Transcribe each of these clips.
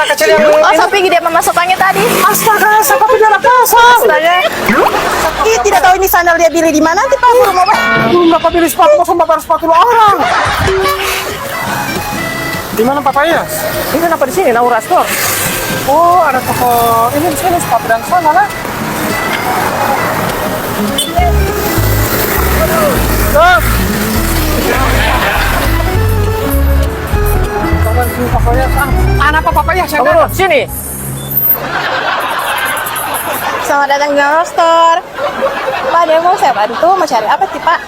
anak kecil yang Sopi dia memasukkannya tadi. astaga, siapa punya anak pasar? Astaga. Ih, tidak tahu ini sandal dia beli di mana nanti Pak Guru mau Belum dapat beli sepatu, kosong bapak sepatu orang. Di mana Papayas? Ini kenapa di sini Naura Store? Oh, ada toko ini di sini sepatu dan sana lah. Kapan sih Papayas? Anak apa Papayas yang Kamu sini. Selamat datang di Naura Store. Pak, ada yang mau saya bantu? Mau cari apa sih, Pak?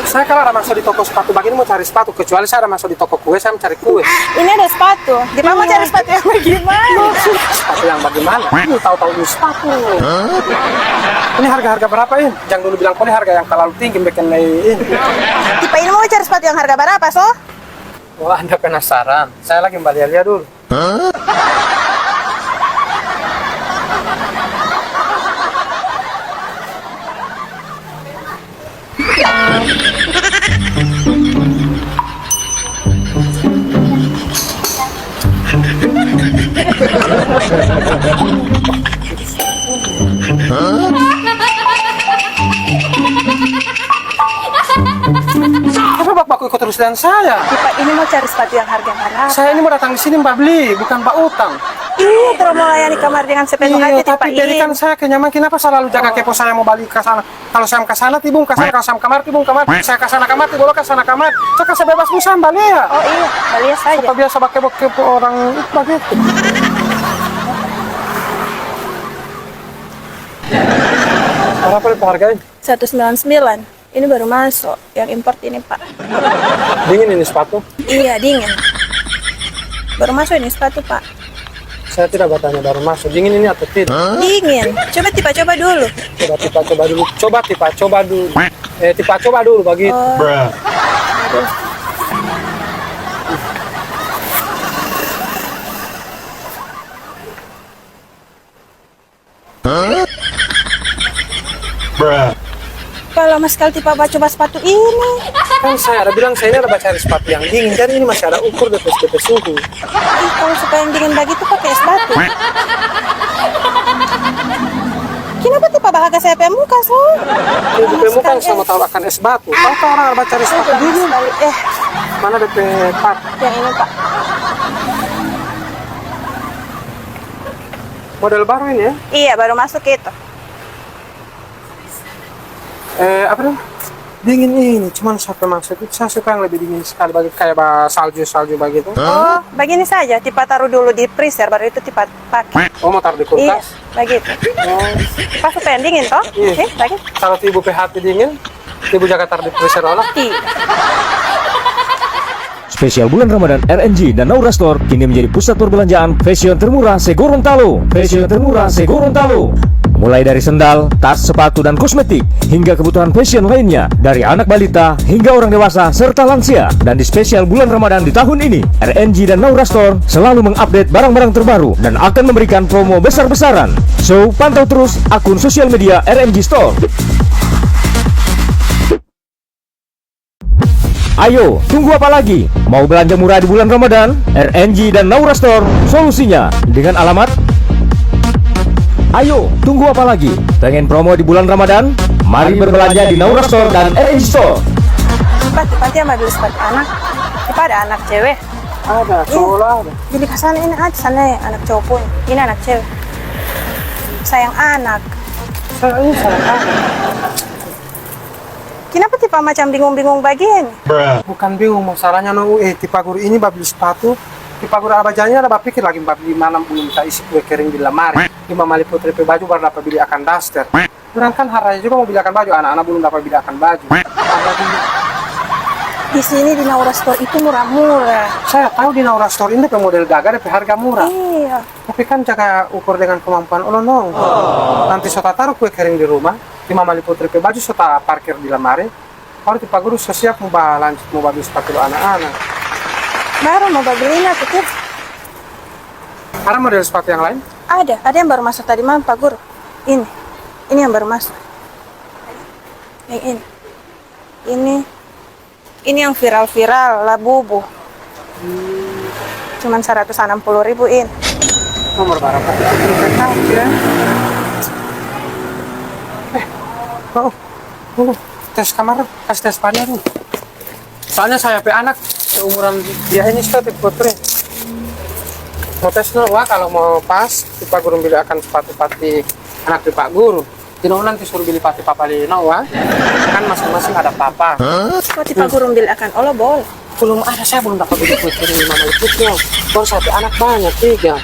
Saya kalau ada masuk di toko sepatu begini mau cari sepatu, kecuali saya ada masuk di toko kue, saya mencari kue. Ini ada sepatu. Di mana mau cari sepatu yang bagaimana? Sepatu yang bagaimana? Ini tahu-tahu ini sepatu. Ini harga-harga berapa ini? Jangan dulu bilang ini harga yang terlalu tinggi bikin ini. Tipe ini mau cari sepatu yang harga berapa so? Wah, Anda penasaran? Saya lagi mbak lihat dulu. Kenapa bapakku ikut terus dengan saya? Tipe ini mau cari sepatu yang harga berapa? Saya ini mau datang di sini mbak beli, bukan mbak utang. Ih, terus mau layani kamar dengan sepenuh hati Tipe Tapi jadi ini. kan saya kenyaman, kenapa selalu jaga kepo saya mau balik ke sana? Kalau saya ke sana, tibung ke sana, kalau saya kamar, tibung kamar. Saya ke sana kamar, tibung ke sana kamar. Saya bebas bisa mbak Lia. Oh iya, balik saja. Apa biasa pakai kepo orang begitu? Berapa itu harganya? 199. Ini baru masuk. Yang import ini, Pak. Dingin ini sepatu. Iya, dingin. Baru masuk ini sepatu, Pak. Saya tidak bertanya baru masuk. Dingin ini atau tidak? Dingin. Coba Tipa coba dulu. Coba tipa coba dulu. Tipa coba dulu. Tipa coba dulu begitu. Aduh. Kalau mas sekali Tipa coba sepatu ini. Kan saya ada bilang saya ini ada cari sepatu yang dingin. Jadi ini masih ada ukur DP suhu. Ih, kalau suka yang dingin begitu pakai es batu. Kenapa Tipa bahagia saya muka, so? DP muka sama tahu akan es batu. Tahu orang ada cari sepatu dingin. Mana DP part? Yang ini, Pak. Model baru ini ya? Iya, baru masuk itu. Apa nih? Dingin ini, cuman sampai maksud itu saya suka yang lebih dingin sekali, bagi kayak salju begitu. Oh, begini saja. Tipa taruh dulu di freezer, baru itu Tipa pakai. Oh, mau taruh di Iya, kulkas? begitu. Oh, Tipa supaya dingin, toh? Iya. Begitu. kalau ibu PHT dingin, ibu jaga taruh di freezer olah. Tidak. Spesial bulan Ramadan, RNG dan Naura Store kini menjadi pusat perbelanjaan fashion termurah se-Gorontalo. Fashion termurah se-Gorontalo. Mulai dari sendal, tas, sepatu, dan kosmetik, hingga kebutuhan fashion lainnya, dari anak balita hingga orang dewasa serta lansia. Dan di spesial bulan Ramadan di tahun ini, RNG dan Naura Store selalu mengupdate barang-barang terbaru dan akan memberikan promo besar-besaran. So, pantau terus akun sosial media RNG Store. Ayo, tunggu apa lagi? Mau belanja murah di bulan Ramadan? RNG dan Naura Store, solusinya dengan alamat. Ayo, tunggu apa lagi? Pengen promo di bulan Ramadan? Mari berbelanja di Naura Store dan RNG Store. Tipa yang beli sepatu anak. Tipa ada anak cewek. Ada, seolah ada. Jadi ke sana ini aja, sana ya, anak cowok pun. Ini anak cewek. Sayang anak. Saya anak. Kenapa Tipa macam bingung-bingung begini? Bukan bingung, masalahnya tipe guru ini beli sepatu. Tipe guru abajanya ada pikir lagi beli mana belum tak isi kue kering di lemari. Lima mali putri baju baru dapat beli akan daster. Orang kan hari juga mau beli akan baju, anak-anak belum dapat beli akan baju. Di sini di Naura Store itu murah-murah. Saya tahu di Naura Store ini model gagah tapi harga murah. Iya. Tapi kan jaga ukur dengan kemampuan ulun. Nanti sota taruh kue kering di rumah, lima mali putri baju sota parkir di lemari. Kalau tipe guru siap mau lanjut mau bagi sepatu anak-anak. Baru mau beliin aku tuh. Ada model sepatu yang lain? Ada yang baru masuk tadi malam Pak Guru. Ini yang baru masuk. Yang ini yang viral-viral Labubu. Cuman 160.000 ini. Nomor berapa? Ya. Tes kamar, kasih tes pada nih. Soalnya saya pe anak seumuran dia ini sudah putri. Mau tes dulu, wah kalau mau pas, si Pak Guru beli akan sepatu pati anak di Pak Guru. Tino nanti suruh beli pati papa Lino, wah. Kan masing-masing ada papa. Kok tipe gurung bil akan olo bol. Belum ada, saya belum dapat beli putri mama ikutnya. Baru satu anak banyak, 3.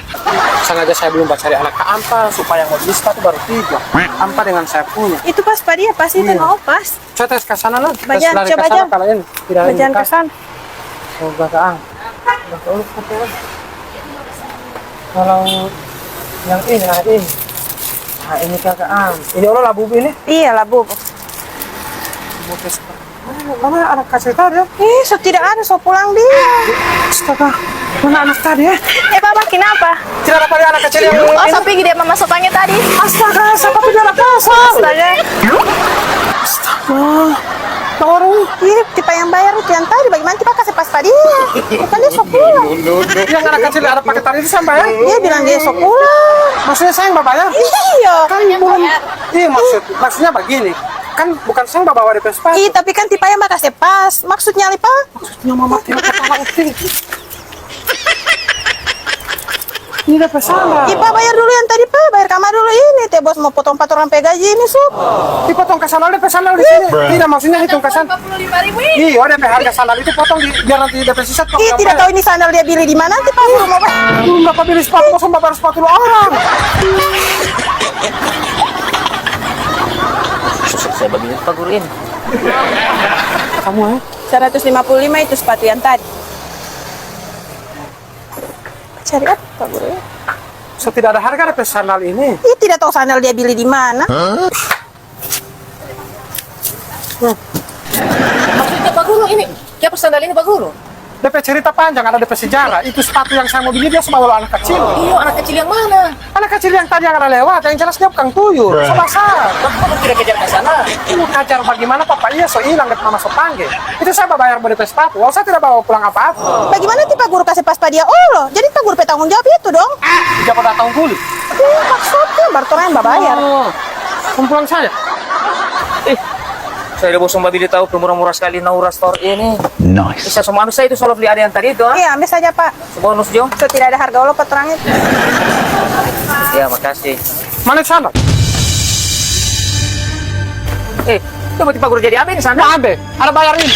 Sengaja saya belum cari anak ke Ampa supaya mau beli sepatu baru 3. Ampa dengan saya punya. Itu pas pada dia pasti itu mau pas. Saya tes ke sana lah. Tes Bajan, lari coba ke sana Jan. kalau ini. Tidak ada Bajan yang kesan. Oh, kakak. Kalau yang ini, nah ini. Nah ini kakak. Ini orang labu ini. Iya lah bu. Mau tes. Mana anak kecil tadi ya? So tidak ada, so pulang dia. Astaga. Mana anak tadi ya? Papa kenapa? Tidak dapat anak kecil yang Oh, ini. so pergi dia mama sopangnya tadi. Astaga, siapa tuh anak kasar? Astaga. Baru. Iya, tipe yang bayar itu yang tadi. Bagaimana tipe kasih pas tadi? Bukan dia so pulang. Yang anak kecil ada pakai tadi itu sampai ya? Dia bilang dia so pulang. Maksudnya saya yang bayar? Iya. Kan belum. Iya maksudnya begini. Kan bukan saya yang bawa di Vespa. Iya, tapi kan tipe yang kasih pas. Maksudnya lipa? Maksudnya mama tidak kepala uting. Ini udah pesanan. Iya, Pak, bayar dulu yang tadi, Pak. Bayar kamar dulu ini. Teh bos mau potong 4 orang gaji ini, Sob. Dipotong ke sandal, DP sandal di sini. Tidak, maksudnya hitung ke sandal. 45.000. Iya, DP harga sandal itu potong biar nanti DP sisa. Iya, tidak tahu ini sandal dia beli di mana, nanti Pak belum mau bayar. Belum dapat beli sepatu, kosong bapak sepatu lu orang. Saya bagiin Pak Guru ini. Kamu ya? 155 itu sepatu yang tadi. Cari apa, Pak Guru? So, tidak ada harga DP sandal ini. Iya, tidak tahu sandal dia beli di mana. Maksudnya Pak Guru ini, siapa sandal ini Pak Guru? DP cerita panjang, ada DP sejarah. Itu sepatu yang saya mau beli dia sebawa anak kecil. Iya, anak kecil yang mana? Anak kecil yang tadi yang ada lewat, yang jelas dia bukan tuyul. Sebasar. Bapak tidak kejar ke sana. Ini kajar bagaimana papa iya so hilang dan mama so panggil. Itu saya bayar beli sepatu. Kalau saya tidak bawa pulang apa-apa. Bagaimana tipe Pak Guru kasih pas pada dia? Oh, loh. Jadi Pak Guru tanggung jawab itu dong. Tidak pada tahun kulit. Iya, maksudnya baru orang yang bayar. Oh, kumpulan saya. Saya udah bosan babi tahu murah-murah sekali Naura Store ini. Nice. Bisa semua saya itu solo beli ada yang tadi itu. Iya, ambil saja, Pak. Bonus Jo. So, tidak ada harga ulo peterang itu. Ya, makasih. Mana sana? Coba Pak Guru jadi apa ini sana? Nah, ambe, ada bayar ini.